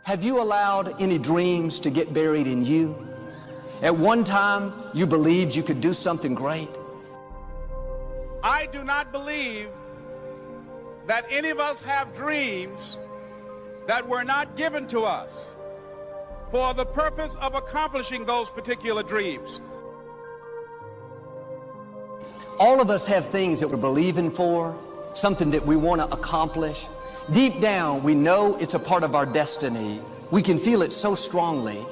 Have you allowed any dreams to get buried in you? At one time, you believed you could do something great. I do not believe that any of us have dreams that were not given to us for the purpose of accomplishing those particular dreams. All of us have things that we're believing for, something that we want to accomplish. Deep down, we know it's a part of our destiny. We can feel it so strongly.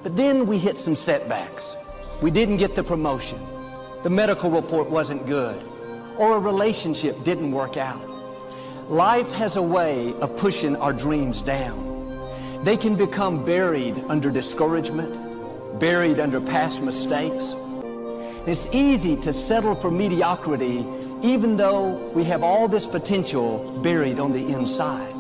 But then we hit some setbacks. We didn't get the promotion. The medical report wasn't good. Or a relationship didn't work out. Life has a way of pushing our dreams down. They can become buried under discouragement, buried under past mistakes. It's easy to settle for mediocrity even though we have all this potential buried on the inside.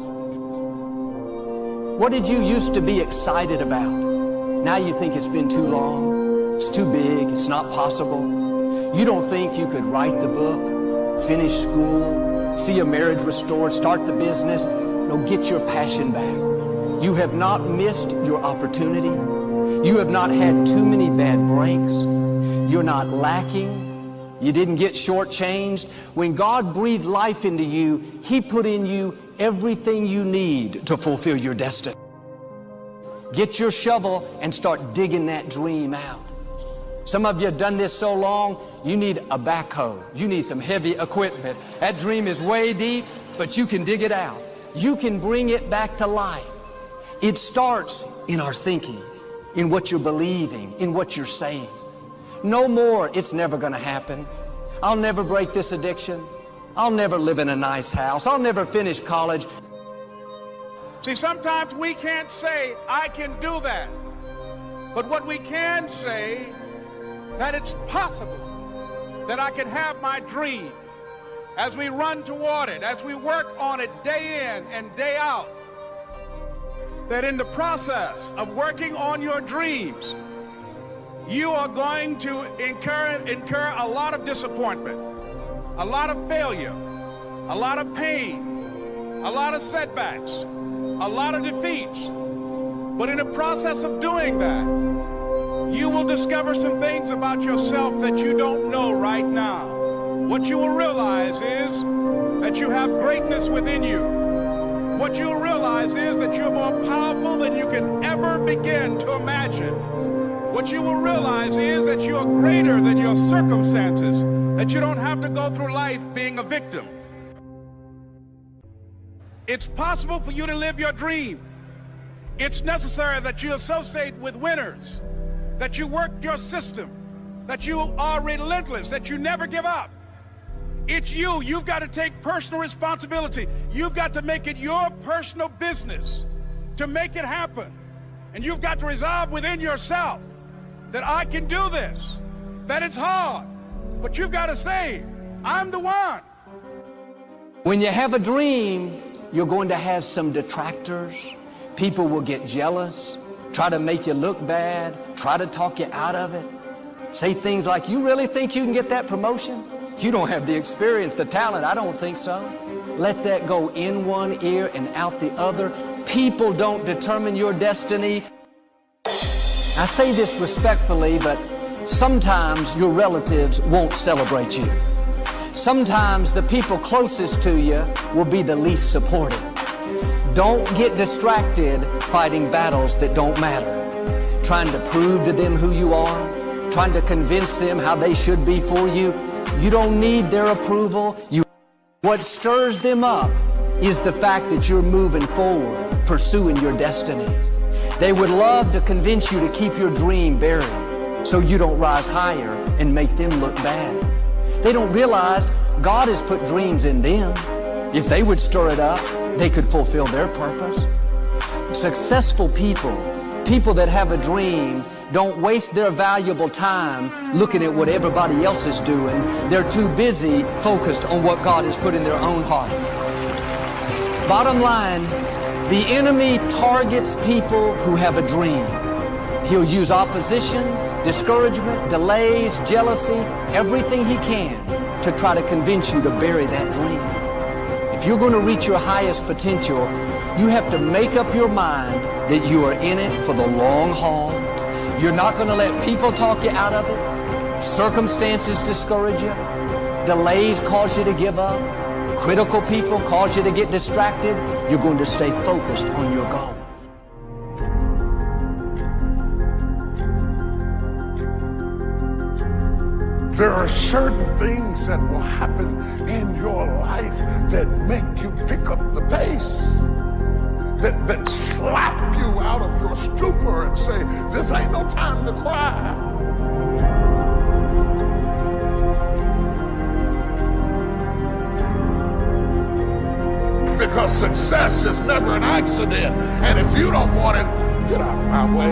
What did you used to be excited about? Now you think it's been too long, it's too big, it's not possible. You don't think you could write the book, finish school, see a marriage restored, start the business. No, get your passion back. You have not missed your opportunity. You have not had too many bad breaks. You're not lacking. You didn't get shortchanged. When God breathed life into you, He put in you everything you need to fulfill your destiny. Get your shovel and start digging that dream out. Some of you have done this so long, you need a backhoe. You need some heavy equipment. That dream is way deep, but you can dig it out. You can bring it back to life. It starts in our thinking, in what you're believing, in what you're saying. No more, it's never going to happen. I'll never break this addiction. I'll never live in a nice house. I'll never finish college. See, sometimes we can't say, I can do that. But what we can say, that it's possible that I can have my dream as we run toward it, as we work on it day in and day out. That in the process of working on your dreams, you are going to incur a lot of disappointment, a lot of failure, a lot of pain, a lot of setbacks, a lot of defeats. But in the process of doing that, you will discover some things about yourself that you don't know right now. What you will realize is that you have greatness within you. What you'll realize is that you're more powerful than you can ever begin to imagine. What you will realize is that you are greater than your circumstances, that you don't have to go through life being a victim. It's possible for you to live your dream. It's necessary that you associate with winners, that you work your system, that you are relentless, that you never give up. It's you. You've got to take personal responsibility. You've got to make it your personal business to make it happen. And you've got to resolve within yourself that I can do this, that it's hard, but you've got to say, I'm the one. When you have a dream, you're going to have some detractors. People will get jealous, try to make you look bad, try to talk you out of it. Say things like, you really think you can get that promotion? You don't have the experience, the talent. I don't think so. Let that go in one ear and out the other. People don't determine your destiny. I say this respectfully, but sometimes your relatives won't celebrate you. Sometimes the people closest to you will be the least supportive. Don't get distracted fighting battles that don't matter. Trying to prove to them who you are, trying to convince them how they should be for you. You don't need their approval. What stirs them up is the fact that you're moving forward, pursuing your destiny. They would love to convince you to keep your dream buried so you don't rise higher and make them look bad. They don't realize God has put dreams in them. If they would stir it up, they could fulfill their purpose. Successful people, people that have a dream, don't waste their valuable time looking at what everybody else is doing. They're too busy focused on what God has put in their own heart. Bottom line, the enemy targets people who have a dream. He'll use opposition, discouragement, delays, jealousy, everything he can to try to convince you to bury that dream. If you're going to reach your highest potential, You have to make up your mind that you are in it for the long haul. You're not going to let people talk you out of it. Circumstances discourage you. Delays cause you to give up. Critical people cause you to get distracted. You're going to stay focused on your goal. There are certain things that will happen in your life that make you pick up the pace, that slap you out of your stupor and say, this ain't no time to cry. Because success is never an accident, and if you don't want it, get out of my way.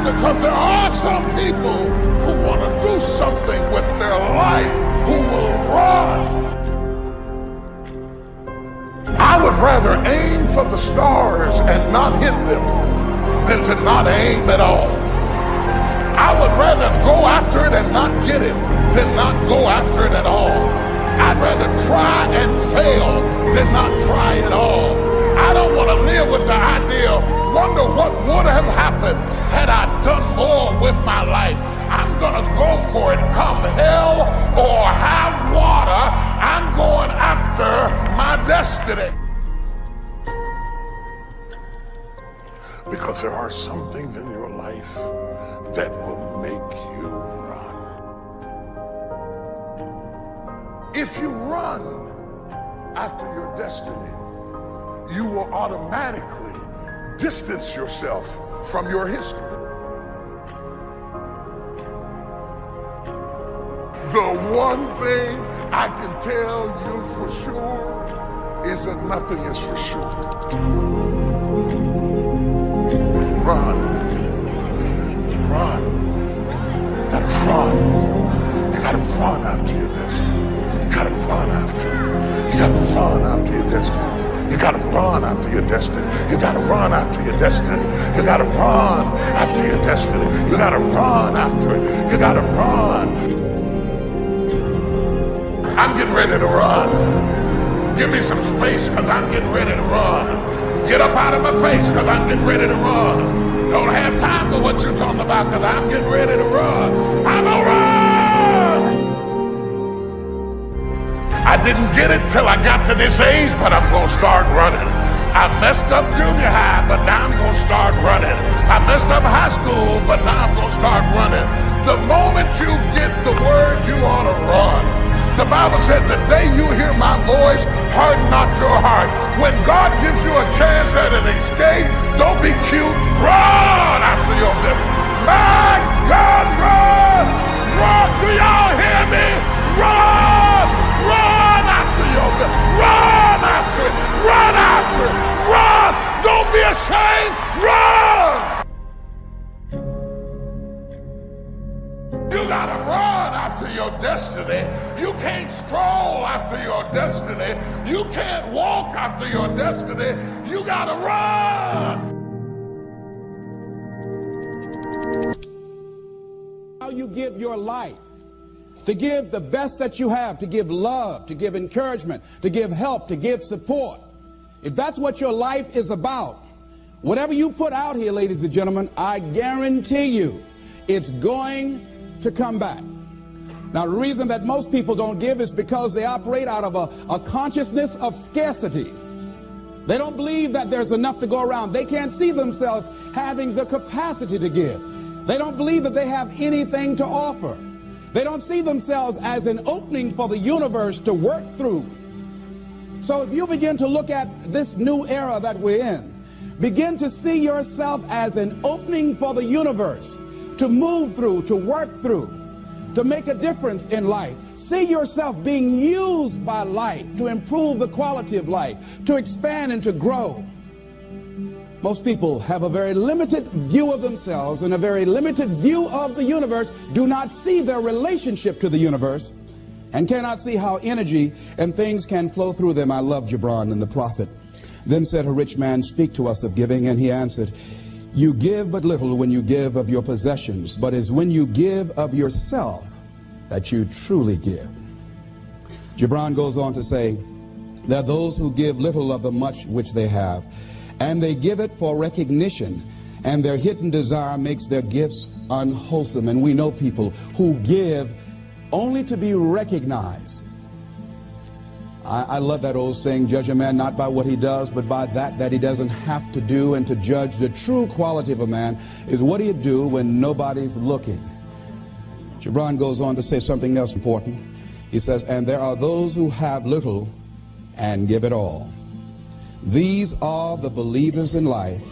Because there are some people who want to do something with their life who will run. I would rather aim for the stars and not hit them than to not aim at all. I would rather go after it and not get it than not go after it at all. I'd rather try and fail than not try at all. I don't want to live with the idea, wonder what would have happened had I done more with my life. I'm going to go for it come hell or high water. I'm going after my destiny. Because there are some things in your life that will make you run. If you run after your destiny, you will automatically distance yourself from your history. The one thing I can tell you for sure is that nothing is for sure. Run. Run. You gotta run. You gotta run after your destiny. You gotta run after it. You gotta run after your destiny. You gotta run after your destiny. You gotta run after your destiny. You gotta run after your destiny. You gotta run after it. You gotta run. I'm getting ready to run. Give me some space, because I'm getting ready to run. Get up out of my face, because I'm getting ready to run. Don't have time for what you're talking about, because I'm getting ready to run. I'm gonna run! I didn't get it till I got to this age, but I'm gonna start running. I messed up junior high, but now I'm gonna start running. I messed up high school, but now I'm gonna start running. The moment you get the word, you ought to run. The Bible said, the day you hear my voice, harden not your heart. When God gives you a chance at an escape, don't be cute. Run after your destiny. My God, run! Run! Do y'all hear me? Run! Run after your destiny. Run after it. Run after it. Run! Don't be ashamed. Run! You gotta run after your destiny. You can't stroll after your destiny. You can't walk after your destiny. You gotta run. How you give your life, to give the best that you have, to give love, to give encouragement, to give help, to give support. If that's what your life is about, whatever you put out here, ladies and gentlemen, I guarantee you it's going to come back. Now, the reason that most people don't give is because they operate out of a consciousness of scarcity. They don't believe that there's enough to go around. They can't see themselves having the capacity to give. They don't believe that they have anything to offer. They don't see themselves as an opening for the universe to work through. So if you begin to look at this new era that we're in, begin to see yourself as an opening for the universe to move through, to work through, to make a difference in life. See yourself being used by life to improve the quality of life, to expand and to grow. Most people have a very limited view of themselves and a very limited view of the universe, do not see their relationship to the universe, and cannot see how energy and things can flow through them. I love Gibran and the prophet. Then said a rich man, speak to us of giving, and he answered, you give but little when you give of your possessions, but it's when you give of yourself that you truly give. Gibran goes on to say, there are those who give little of the much which they have, and they give it for recognition, and their hidden desire makes their gifts unwholesome. And we know people who give only to be recognized. I love that old saying, judge a man not by what he does, but by that he doesn't have to do. And to judge the true quality of a man is what he'd do when nobody's looking. Gibran goes on to say something else important. He says, and there are those who have little and give it all. These are the believers in life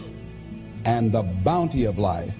and the bounty of life